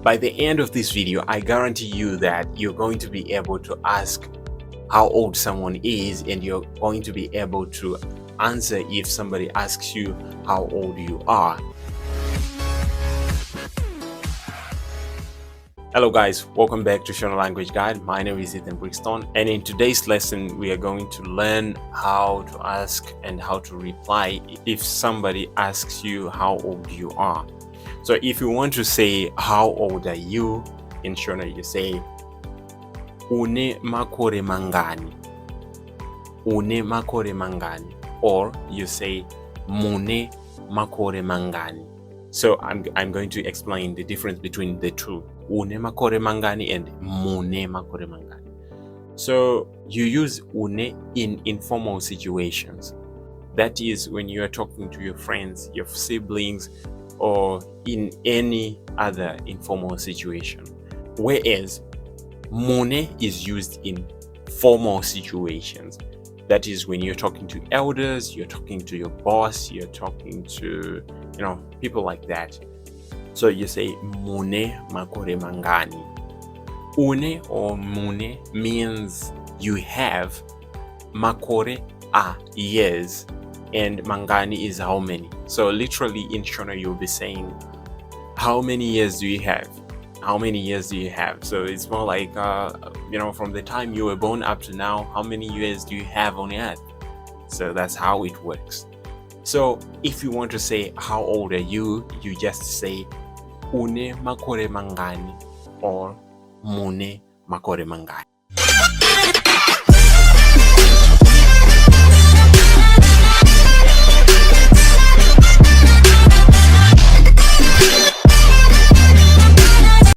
By the end of this video, I guarantee you that you're going to be able to ask how old someone is, and you're going to be able to answer if somebody asks you how old you are. Hello guys, welcome back to Shona Language Guide. My name is Ethan Brixton, and in today's lesson we are going to learn how to ask and how to reply if somebody asks you how old you are. So if you want to say how old are you in Shona, you say une makore mangani, une makore mangani, or you say mune makore mangani. So I'm going to explain the difference between the two, une makore mangani and mune makore mangani. So you use une in informal situations. That is when you are talking to your friends, your siblings, or in any other informal situation. Whereas mune is used in formal situations. That is when you're talking to elders, you're talking to your boss, you're talking to, people like that. So you say mune makore mangani. Une or mune means you have, makore are years, and mangani is how many. So literally in Shona you'll be saying, how many years do you have? How many years do you have? So it's more like, from the time you were born up to now, how many years do you have on earth? So that's how it works. So if you want to say how old are you, you just say une makore mangani or mune makore mangani.